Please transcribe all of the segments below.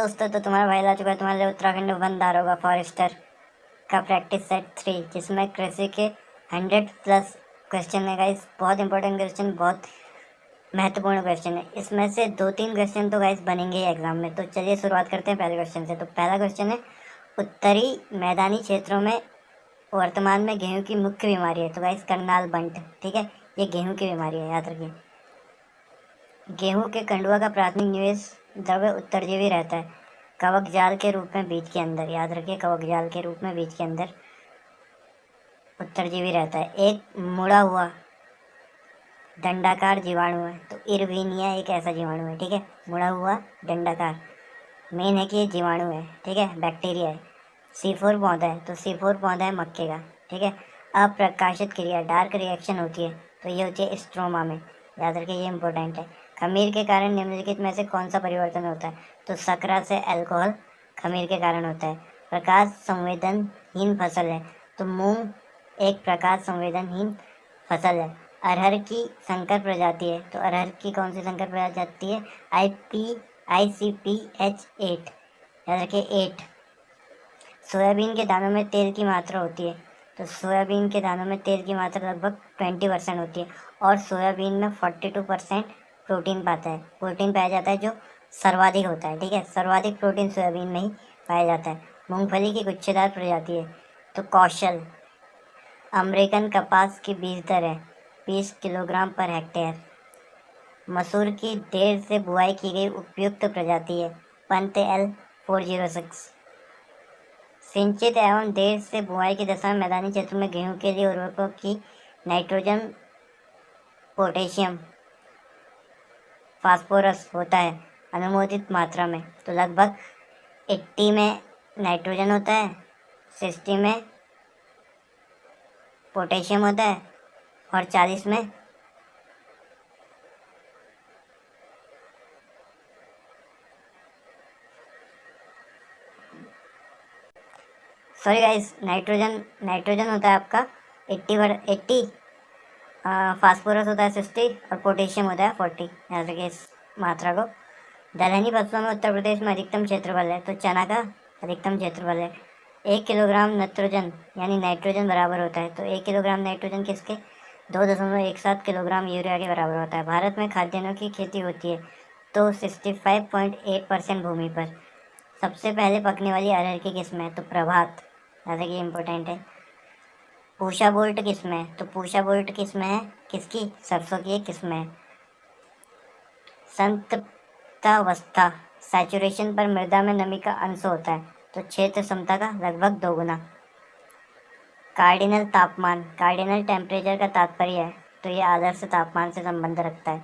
दोस्तों, तो तुम्हारा भाई ला चुका है तुम्हारे लिए उत्तराखंड वन दारोगा फॉरेस्टर का प्रैक्टिस सेट 3, जिसमें कृषि के 100+ क्वेश्चन है गाइस। बहुत इंपॉर्टेंट क्वेश्चन, बहुत महत्वपूर्ण क्वेश्चन है। इसमें से 2-3 क्वेश्चन तो गाइस बनेंगे ही एग्जाम में। तो चलिए शुरुआत करते हैं पहले क्वेश्चन से। तो पहला क्वेश्चन है, उत्तरी मैदानी क्षेत्रों में वर्तमान में गेहूं की मुख्य बीमारी है। तो गाइस करनाल बंट, ठीक है, ये गेहूं की बीमारी है, याद रखिए। गेहूं के कंडुआ का प्राथमिक निवेश द्रव्य उत्तरजीवी रहता है, कवक जाल के रूप में बीज के अंदर। याद रखिए, कवक जाल के रूप में बीज के अंदर उत्तरजीवी रहता है। एक मुड़ा हुआ दंडाकार जीवाणु है, तो इरविनिया एक ऐसा जीवाणु है, ठीक है, मुड़ा हुआ दंडाकार। मेन है कि ये जीवाणु है, ठीक है, बैक्टीरिया है। C4 पौधा है, तो C4 पौधा है मक्के का, ठीक है। अप्रकाशित क्रिया डार्क रिएक्शन होती है, तो ये होती है स्ट्रोमा में। याद रखिए, ये इंपॉर्टेंट है। खमीर के कारण निम्नलिखित में से कौन सा परिवर्तन होता है? तो सकरा से अल्कोहल खमीर के कारण होता है। प्रकाश संवेदनहीन फसल है, तो मूंग एक प्रकाश संवेदनहीन फसल है। अरहर की संकर प्रजाति है, तो अरहर की कौन सी संकर प्रजाति है? ICPH8, याद रखिए 8। सोयाबीन के दानों में तेल की मात्रा होती है, तो सोयाबीन के दानों में तेल की मात्रा लगभग 20% होती है। और सोयाबीन में 42% प्रोटीन पाया जाता है, जो सर्वाधिक होता है, ठीक है। सर्वाधिक प्रोटीन सोयाबीन में ही पाया जाता है। मूंगफली की गुच्छेदार प्रजाति है, तो कौशल। अमेरिकन कपास की बीज दर है 20 किलोग्राम पर हेक्टेयर। मसूर की देर से बुआई की गई उपयुक्त प्रजाति है पंत L406। सिंचित एवं देर से बुआई की दशा में मैदानी क्षेत्र में गेहूं के लिए उर्वरकों की नाइट्रोजन, पोटेशियम, फास्फोरस होता है अनुमोदित मात्रा में। तो लगभग 80 में नाइट्रोजन होता है, 60 में पोटेशियम होता है और 40 में सॉरी गाइस, नाइट्रोजन होता है आपका 80, फास्फोरस होता है 60 और पोटेशियम होता है 40। याद रखिए इस मात्रा को। दलहनी फसलों में उत्तर प्रदेश में अधिकतम क्षेत्रफल है, तो चना का अधिकतम क्षेत्रफल है। 1 किलोग्राम नाइट्रोजन यानी नाइट्रोजन बराबर होता है, तो 1 किलोग्राम नाइट्रोजन किसके? 2.17 किलोग्राम यूरिया के बराबर होता है। भारत में खाद्यान्नों की खेती होती है, तो 65.8% भूमि पर। सबसे पहले पकने वाली अरहर की किस्म है, तो प्रभात। जैसे कि इम्पोर्टेंट है। पूषा बोल्ट किस्म है, तो पूषा बोल्ट किस्म है किसकी? सरसों की एक किस्म है। संतप्तावस्था सैचुरेशन पर मृदा में नमी का अंश होता है, तो क्षेत्र क्षमता का लगभग 2 गुना। कार्डिनल तापमान, कार्डिनल टेम्परेचर का तात्पर्य है, तो ये आदर्श तापमान से संबंध रखता है।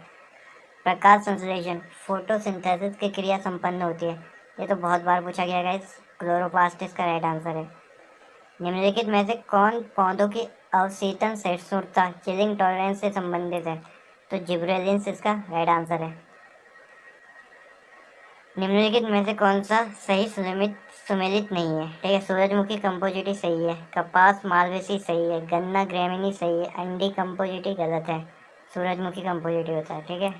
प्रकाश संश्लेषण फोटोसिंथेसिस की क्रिया संपन्न होती है। ये तो बहुत बार पूछा गया है, क्लोरोप्लास्ट इसका राइट आंसर है। निम्नलिखित में से कौन पौधों की अवशीतन सहिष्णुता चिलिंग टॉलरेंस से संबंधित है? तो जिब्रेलिन्स इसका राइट आंसर है। निम्नलिखित में से कौन सा सही सुमेलित नहीं है? ठीक है, सूरजमुखी कंपोजिटी सही है, कपास मालवेसी सही है, गन्ना ग्रेमिनी सही है, अंडी कंपोजिटी गलत है, सूरजमुखी कंपोजिटी होता है, ठीक है।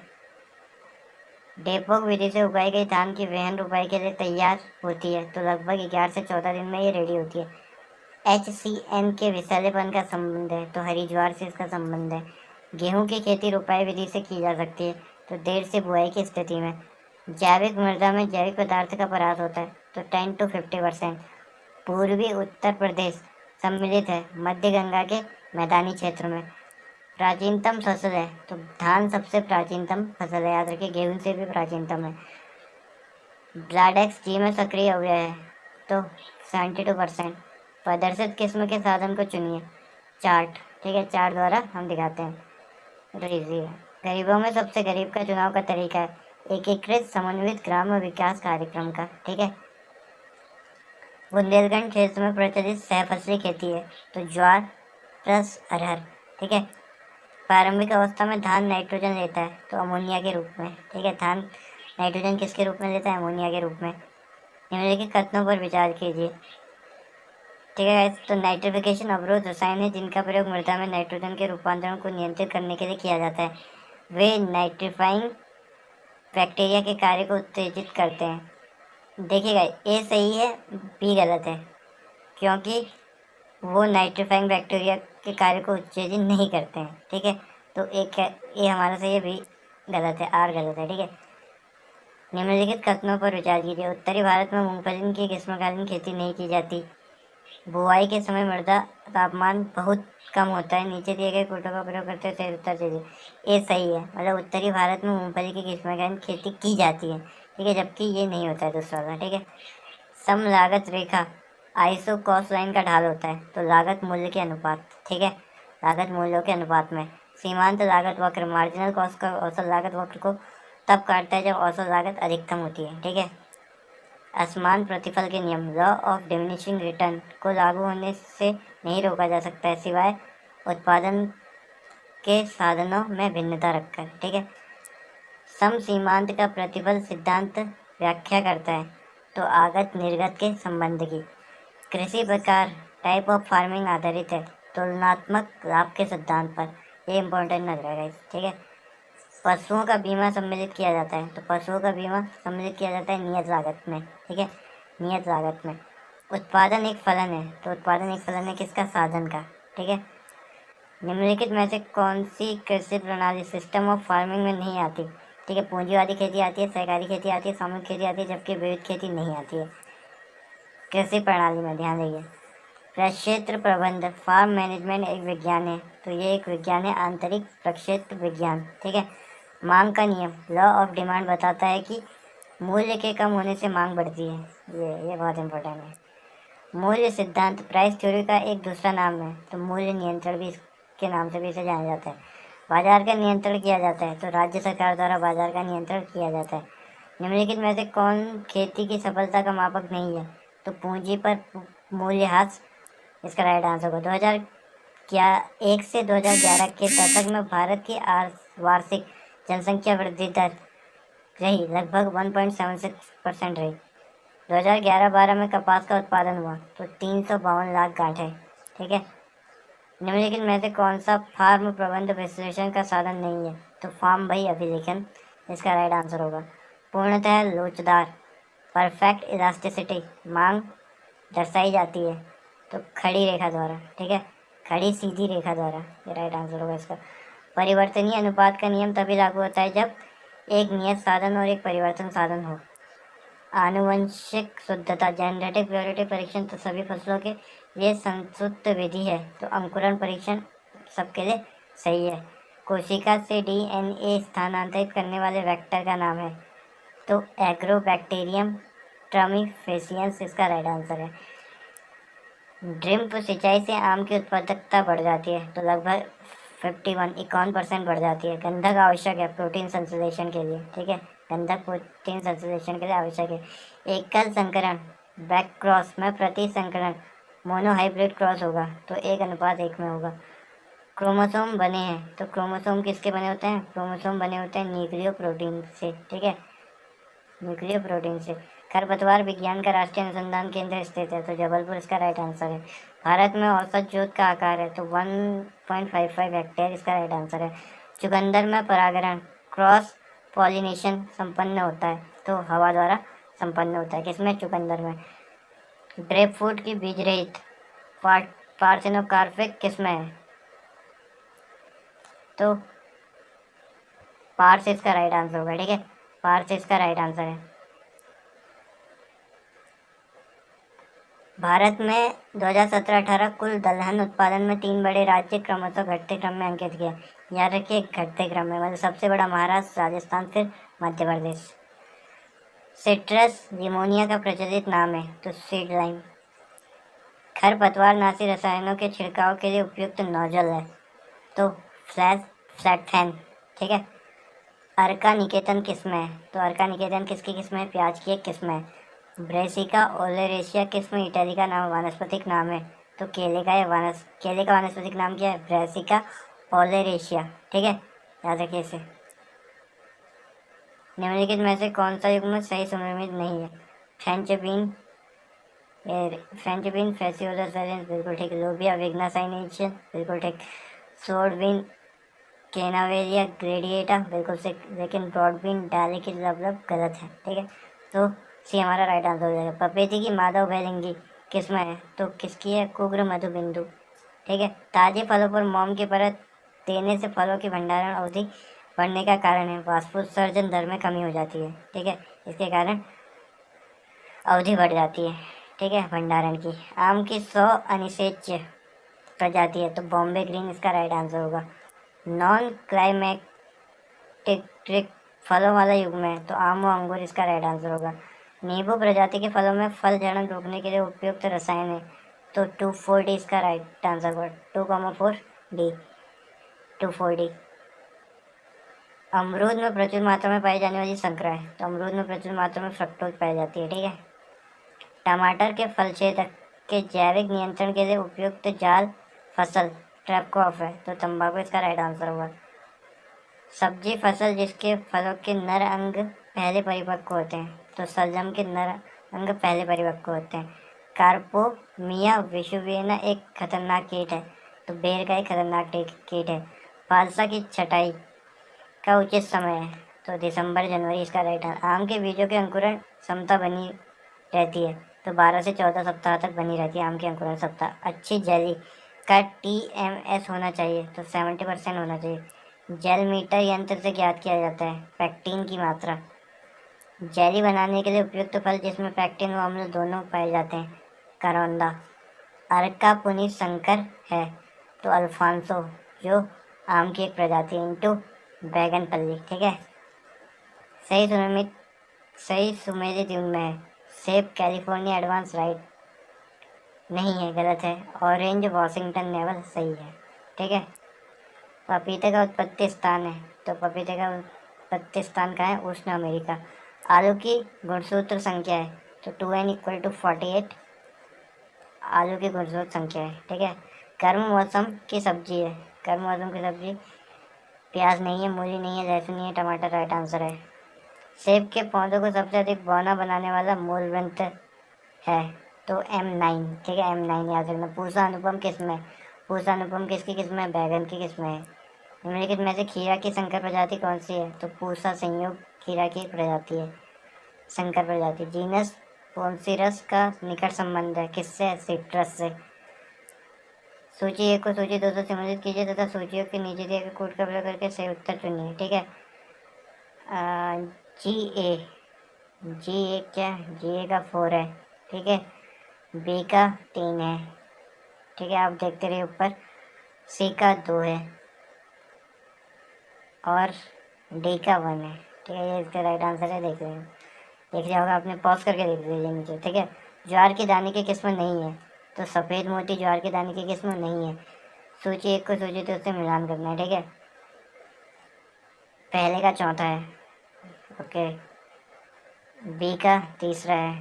डेपोक विधि से उगाई गई धान की वहन रुपाई के लिए तैयार होती है, तो लगभग 11 से 14 दिन में ये रेडी होती है। HCN के विषैलेपन का संबंध है, तो हरी ज्वार से इसका संबंध है। गेहूं की खेती रुपाई विधि से की जा सकती है, तो देर से बुआई की स्थिति में। जैविक मृदा में जैविक पदार्थ का परास होता है, तो 10 to 50%। पूर्वी उत्तर प्रदेश सम्मिलित है मध्य गंगा के मैदानी क्षेत्र में। प्राचीनतम फसल है, तो धान सबसे प्राचीनतम फसल है, याद रखिए, गेहूं से भी प्राचीनतम है। ब्लाडेक्स जी में सक्रिय अवयव है, तो 72%। प्रदर्शित किस्म के साधन को चुनिए। चार्ट, ठीक है, चार्ट द्वारा हम दिखाते हैं, तो इजी है। गरीबों में सबसे गरीब का चुनाव का तरीका है एकीकृत समन्वित ग्राम विकास कार्यक्रम का, ठीक है। बुंदेलखंड क्षेत्र में प्रचलित सहफसली खेती है, तो ज्वार प्लस अरहर, ठीक है। प्रारंभिक अवस्था में धान नाइट्रोजन लेता है, तो अमोनिया के रूप में, ठीक है। धान नाइट्रोजन किसके रूप में लेता है? अमोनिया के रूप में। निम्नलिखित कथनों पर विचार कीजिए, ठीक है। तो नाइट्रिफिकेशन अवरोध रसायन है जिनका प्रयोग मृदा में नाइट्रोजन के रूपांतरण को नियंत्रित करने के लिए किया जाता है। वे नाइट्रीफाइंग बैक्टीरिया के कार्य को उत्तेजित करते हैं। देखिएगा, ए सही है, बी गलत है, क्योंकि वो नाइट्रीफाइंग बैक्टीरिया के कार्य को उत्तेजित नहीं करते हैं। ठीक है, तो ए हमारा सही है, बी गलत है, आर गलत है। ठीक है, निम्नलिखित कथनों पर विचार कीजिए। उत्तरी भारत में मूंगफली की ग्रीष्मकालीन खेती नहीं की जाती। बुआई के समय मृदा तापमान बहुत कम होता है। नीचे दिए गए कोटों का प्रयोग करते हुए सही उत्तर दीजिए। ए सही है, मतलब उत्तरी भारत में मूंगफली की ग्रीष्मकालीन खेती की जाती है। ठीक है, जबकि ये नहीं होता है दूसरा वाला। ठीक है, सम लागत रेखा आइसो कॉस्ट लाइन का ढाल होता है, तो लागत मूल्य के अनुपात। ठीक है, लागत मूल्यों के अनुपात में सीमांत लागत वक्र मार्जिनल कॉस्ट का औसत लागत वक्र को तब काटता है जब औसत लागत अधिकतम होती है। ठीक है, असमान प्रतिफल के नियम लॉ ऑफ डिमिनिशिंग रिटर्न को लागू होने से नहीं रोका जा सकता है सिवाय उत्पादन के साधनों में भिन्नता रखकर। ठीक है, सम सीमांत का प्रतिफल सिद्धांत व्याख्या करता है तो आगत निर्गत के संबंध की। कृषि प्रकार टाइप ऑफ फार्मिंग आधारित है तुलनात्मक लाभ के सिद्धांत पर। ये इंपॉर्टेंट लग रहा है। ठीक है, पशुओं का बीमा सम्मिलित किया जाता है, तो पशुओं का बीमा सम्मिलित किया जाता है नियत लागत में। ठीक है, नियत लागत में। उत्पादन एक फलन है, तो उत्पादन एक फलन है किसका? साधन का। ठीक है, निम्नलिखित में से कौन सी कृषि प्रणाली सिस्टम ऑफ फार्मिंग में नहीं आती? ठीक है, पूंजीवादी खेती आती है, सहकारी खेती आती है, सामूहिक खेती आती है, जबकि विविध खेती नहीं आती है कृषि प्रणाली में। ध्यान रखिए, प्रक्षेत्र प्रबंध फार्म मैनेजमेंट एक विज्ञान है, तो ये एक विज्ञान है, आंतरिक प्रक्षेत्र विज्ञान। ठीक है, मांग का नियम लॉ ऑफ डिमांड बताता है कि मूल्य के कम होने से मांग बढ़ती है। ये बहुत इंपॉर्टेंट है। मूल्य सिद्धांत प्राइस थ्योरी का एक दूसरा नाम है, तो मूल्य नियंत्रण भी इसके नाम से भी इसे जाना जाता है। बाजार का नियंत्रण किया जाता है, तो राज्य सरकार द्वारा बाजार का नियंत्रण किया जाता है। निम्नलिखित में से कौन खेती की सफलता का मापक नहीं है? तो पूंजी पर मूल्यह्रास इसका राइट आंसर होगा। 2001 से 2011 के दशक में भारत की वार्षिक जनसंख्या वृद्धि दर रही लगभग 1.76% रही। 2011-12 में कपास का उत्पादन हुआ तो 352 लाख गांठें। ठीक है, निम्नलिखित में से कौन सा फार्म प्रबंध विश्लेषण का साधन नहीं है? तो फार्म बाई अभिलेखन इसका राइट आंसर होगा। पूर्णतः लोचदार परफेक्ट इलास्टिसिटी मांग दर्शाई जाती है तो खड़ी रेखा द्वारा। ठीक है, खड़ी सीधी रेखा द्वारा, ये राइट आंसर होगा इसका। परिवर्तनीय अनुपात का नियम तभी लागू होता है जब एक नियत साधन और एक परिवर्तन साधन हो। आनुवंशिक शुद्धता जेनेटिक प्योरिटी परीक्षण तो सभी फसलों के लिए संशुद्ध विधि है, तो अंकुरण परीक्षण सबके लिए सही है। कोशिका से डीएनए स्थानांतरित करने वाले वेक्टर का नाम है, तो एग्रोबैक्टीरियम ट्रमीफेसियंस इसका राइट आंसर है। ड्रिप सिंचाई से आम की उत्पादकता बढ़ जाती है, तो लगभग 51% बढ़ जाती है। गंधक आवश्यक है प्रोटीन संश्लेषण के लिए। ठीक है, गंधक प्रोटीन संश्लेषण के लिए आवश्यक है। एकल संकरण बैक क्रॉस में प्रति संकरण मोनोहाइब्रिड क्रॉस होगा तो 1:1 में होगा। क्रोमोसोम बने हैं, तो क्रोमोसोम किसके बने होते हैं? क्रोमोसोम बने होते हैं न्यूक्लियो प्रोटीन से। ठीक है, न्यूक्लियो प्रोटीन से। खरपतवार विज्ञान का राष्ट्रीय अनुसंधान केंद्र स्थित है, तो जबलपुर इसका राइट आंसर है। भारत में औसत जोत का आकार है, तो 1.55 हेक्टेयर इसका राइट आंसर है। चुकंदर में परागण क्रॉस पॉलिनेशन संपन्न होता है, तो हवा द्वारा संपन्न होता है। किसमें? चुकंदर में। ग्रेप फ्रूट की बीज रहित पार्थेनोकार्पिक किसमें है? तो पार्स इसका राइट आंसर होगा। ठीक है, पार्स इसका राइट आंसर है। भारत में 2017-18 कुल दलहन उत्पादन में 3 बड़े राज्य क्रमशः घटते क्रम में अंकित किए। याद रखिए, घटते क्रम में, मतलब सबसे बड़ा महाराष्ट्र, राजस्थान, फिर मध्य प्रदेश। सिट्रस लिमोनिया का प्रचलित नाम है, तो सीड लाइम। खरपतवारनाशी रसायनों के छिड़काव के लिए उपयुक्त नोजल है, तो फ्लैट फैन। ठीक है, अर्का निकेतन किस्म है, तो अर्का निकेतन किसकी किस्म है? प्याज की एक किस्म है। ब्रेसिका ओलेरेशिया किस्म इटली का नाम वानस्पतिक नाम है, तो केले का केले का वानस्पतिक नाम क्या है? ब्रेसिका ओलेरेशिया। ठीक है, याद रखिए इसे। निम्नलिखित में से कौन सा युग्म सही सुमेलित नहीं है? फ्रेंच बीन फेसियोलस वेरिएंस बिल्कुल ठीक। लोबिया विग्ना साइनेशियन बिल्कुल ठीक। सोडबीन केनावेलिया ग्रेडिएटा बिल्कुल ठीक, लेकिन ब्रॉडबीन डालेकिन लवलब गलत है। ठीक है, तो सी हमारा राइट आंसर हो जाएगा। पपीते की मादा उभयलिंगी किस्म है, तो किसकी है? कुग्र मधुबिंदु। ठीक है। ताजे फलों पर मोम की परत देने से फलों की भंडारण अवधि बढ़ने का कारण है। वाष्पोत्सर्जन दर में कमी हो जाती है। ठीक है, इसके कारण अवधि बढ़ जाती है। ठीक है, भंडारण की। आम की 100 अनिषेच्य प्रजाति है, तो बॉम्बे ग्रीन इसका राइट आंसर होगा। नॉन क्लाइमेटिक फलों वाला युग्म है, तो आम व अंगूर इसका राइट आंसर होगा। नींबू प्रजाति के फलों में फल झड़न रोकने के लिए उपयुक्त रसायन है, तो 2,4-D इसका राइट आंसर होगा। 2,4-D 2,4-D। अमरूद में प्रचुर मात्रा में पाई जाने वाली संकरा है, तो अमरूद में प्रचुर मात्रा में फ्रक्टोज पाई जाती है। ठीक है। टमाटर के फलछेदक के जैविक नियंत्रण के लिए उपयुक्त जाल फसल ट्रैप क्रॉप है, तो तंबाकू इसका राइट आंसर होगा। सब्जी फसल जिसके फलों के नर अंग पहले परिपक्व होते हैं, तो सलजम के नर अंग पहले परिपक्व होते हैं। कार्पोमिया विषुवेना एक खतरनाक कीट है, तो बेर का एक खतरनाक कीट है। फालसा की छटाई का उचित समय है, तो दिसंबर जनवरी इसका राइट आंसर। आम के बीजों के अंकुरण क्षमता बनी रहती है, तो 12 से 14 सप्ताह तक बनी रहती है आम की अंकुरण क्षमता। अच्छी जेली का TMS होना चाहिए, तो 70% होना चाहिए। जेल मीटर यंत्र से ज्ञात किया जाता है पैक्टीन की मात्रा। जेली बनाने के लिए उपयुक्त फल जिसमें पैक्टीन व अम्ल दोनों पाए जाते हैं, करौंदा। अरका पुनी संकर है, तो अल्फांसो जो आम की एक प्रजाति है, इंटू बैगनपल्ली। ठीक है। सही सुमेलित युग्म है। सेब कैलिफोर्निया एडवांस राइट नहीं है, गलत है। ऑरेंज वाशिंगटन नेवल सही है। ठीक है। पपीते का उत्पत्ति स्थान है, तो पपीते का उत्पत्ति स्थान कहाँ है? उष्ण अमेरिका। आलू की गुणसूत्र संख्या है, तो 2n = 48 आलू की गुणसूत्र संख्या है। ठीक है। गर्म मौसम की सब्जी है, गर्म मौसम की सब्जी प्याज नहीं है, मूली नहीं है, लहसुन नहीं है, टमाटर राइट आंसर है। सेब के पौधों को सबसे अधिक बौना बनाने वाला मूल ग्रंथ है, तो M9। ठीक है, M9 याद रखना। पूसा अनुपम किस्म है, पूसा अनुपम किसकी किस्म है? बैगन की किस्म है। निम्नलिखित में से खीरा की संकर प्रजाति कौन सी है? तो पूसा संयोग खीरा की प्रजाति है, संकर प्रजाति। जीनस पोन्सिरस का निकट संबंध है किससे? सिट्रस से। सूची 1 को सूची 2 से संबंधित कीजिए तथा सूचियों के नीचे दिए गए कोड का प्रयोग करके सही उत्तर चुनिए। ठीक है। जी ए क्या? GA का 4 है। ठीक है। B का 3 है। ठीक है, आप देखते रहिए ऊपर। C का 2 है और D का 1 है। ठीक है, ये इसका राइट आंसर है। देख लिया होगा आपने, पॉज करके देख लीजिए नीचे। ठीक है। ज्वार के दाने की किस्म नहीं है, तो सफ़ेद मोती ज्वार के दाने की किस्म नहीं है। सूची 1 को सूची 2 से मिलान करना है। ठीक है। पहले का चौथा है, ओके। B का तीसरा है,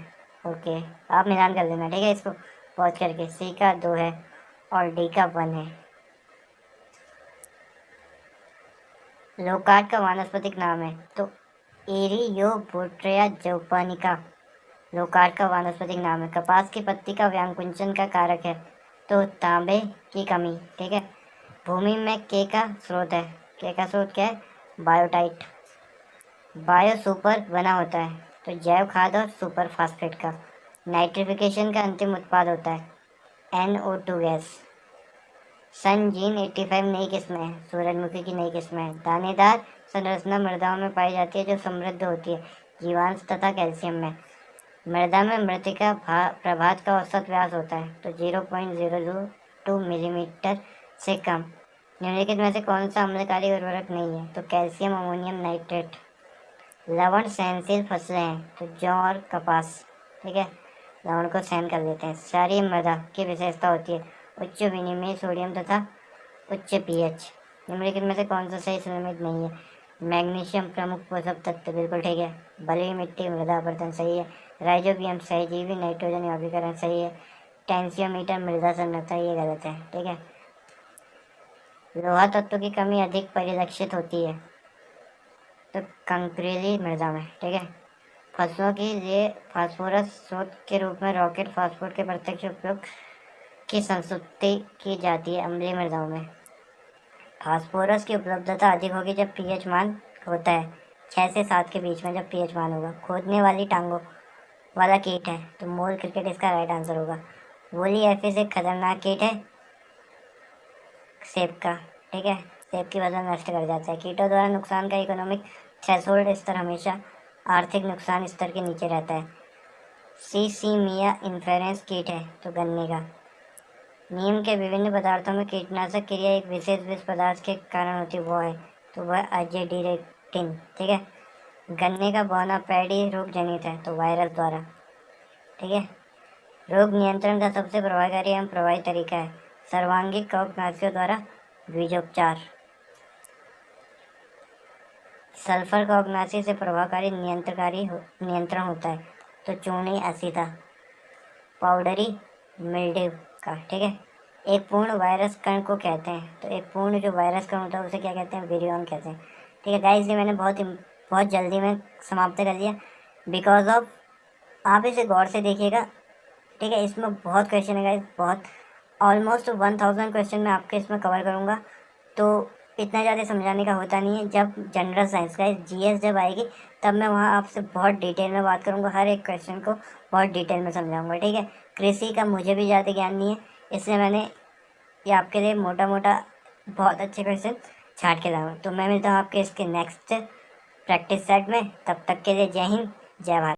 ओके। आप मिलान कर लेना। ठीक है, इसको पॉज करके। C का 2 है और D का 1 है। लोकार्ड का वानस्पतिक नाम है, तो एरियोबोट्रिया जौपानिका लोकार्ड का वानस्पतिक नाम है। कपास की पत्ती का व्यांकुंचन का कारक है, तो तांबे की कमी। ठीक है। भूमि में के का स्रोत है, के का स्रोत क्या है? बायोटाइट। बायो सुपर बना होता है, तो जैव खाद और सुपर फास्फेट का। नाइट्रिफिकेशन का अंतिम उत्पाद होता है NO2 गैस। सनजीन 85 नई किस्म है, सूरजमुखी की नई किस्म है। दानेदार संरचना मृदाओं में पाई जाती है जो समृद्ध होती है जीवांश तथा कैल्शियम में। मृदा में मृतिका प्रभात का औसत व्यास होता है, तो 0.002 मिलीमीटर से कम। निम्नलिखित में से कौन सा अम्लकारी उर्वरक नहीं है? तो कैल्शियम अमोनियम नाइट्रेट। लवण सहनशील फसलें हैं, तो जौ और कपास। ठीक है, लवण को सहन कर लेते हैं। क्षारीय मृदा की विशेषता होती है उच्च विनिमय सोडियम तथा उच्च pH। निम्नलिखित में से कौन सा सही सुनिश्चित नहीं है? मैग्नीशियम प्रमुख पोषक तत्व, बिल्कुल ठीक है। बलुई मिट्टी मृदा अपरदन सही है। राइजोबियम सहजीवी नाइट्रोजन यौगिकरण सही है। टेंसियोमीटर मृदा संरचना, ये गलत है। ठीक है। लोहा तत्व की कमी अधिक परिलक्षित होती है, तो कंकरीली मृदा में। ठीक है। फसलों के लिए फास्फोरस स्रोत के रूप में रॉकेट फास्फोर के प्रत्यक्ष उपयोग की संस्तुति की जाती है अम्लीय मृदाओं में। फास्फोरस की उपलब्धता अधिक होगी जब pH मान होता है 6 से 7 के बीच में, जब pH मान होगा। खोदने वाली टांगों वाला कीट है, तो मोल क्रिकेट इसका राइट आंसर होगा। वोली एफिस एक खतरनाक कीट है सेब का, ठीक है। सेब की वजन नष्ट कर जाता है। कीटों द्वारा नुकसान का इकोनॉमिक थ्रेशोल्ड स्तर हमेशा आर्थिक नुकसान स्तर के नीचे रहता है। सीसीमिया इन्फ्लोरेंस कीट है, तो गन्ने का। नीम के विभिन्न पदार्थों में कीटनाशक क्रिया एक विशेष विष पदार्थ के कारण होती है, वो है, तो वह अजेडिरेक्टिन, ठीक है। गन्ने का बौना पैडी रोग जनित है, तो वायरस द्वारा, ठीक है। रोग नियंत्रण का सबसे प्रभावकारी एवं प्रभावी तरीका है सर्वांगिक कवकनाशियों द्वारा बीजोपचार। सल्फर कवकनाशी से प्रभावकारी नियंत्रण होता है, तो चूर्णी असीता पाउडरी मिल्ड्यू का, ठीक है। एक पूर्ण वायरस कण को कहते हैं, तो एक पूर्ण जो वायरस कण होता है उसे क्या कहते हैं, विरियन कहते हैं, ठीक है गाइस। ये मैंने बहुत जल्दी में समाप्त कर दिया बिकॉज ऑफ, आप इसे गौर से देखिएगा, ठीक है। इसमें बहुत क्वेश्चन है गाइस, बहुत ऑलमोस्ट 1000 क्वेश्चन मैं आपके इसमें कवर करूँगा, तो इतना ज़्यादा समझाने का होता नहीं है। जब जनरल साइंस का जीएस जब आएगी तब मैं वहाँ आपसे बहुत डिटेल में बात करूँगा, हर एक क्वेश्चन को बहुत डिटेल में समझाऊँगा, ठीक है। कृषि का मुझे भी ज़्यादा ज्ञान नहीं है, इसलिए मैंने ये आपके लिए मोटा मोटा बहुत अच्छे क्वेश्चन छाट के लाऊँ। तो मैं मिलता हूँ आपके इसके नेक्स्ट प्रैक्टिस सेट में, तब तक के लिए जय हिंद जय भारत।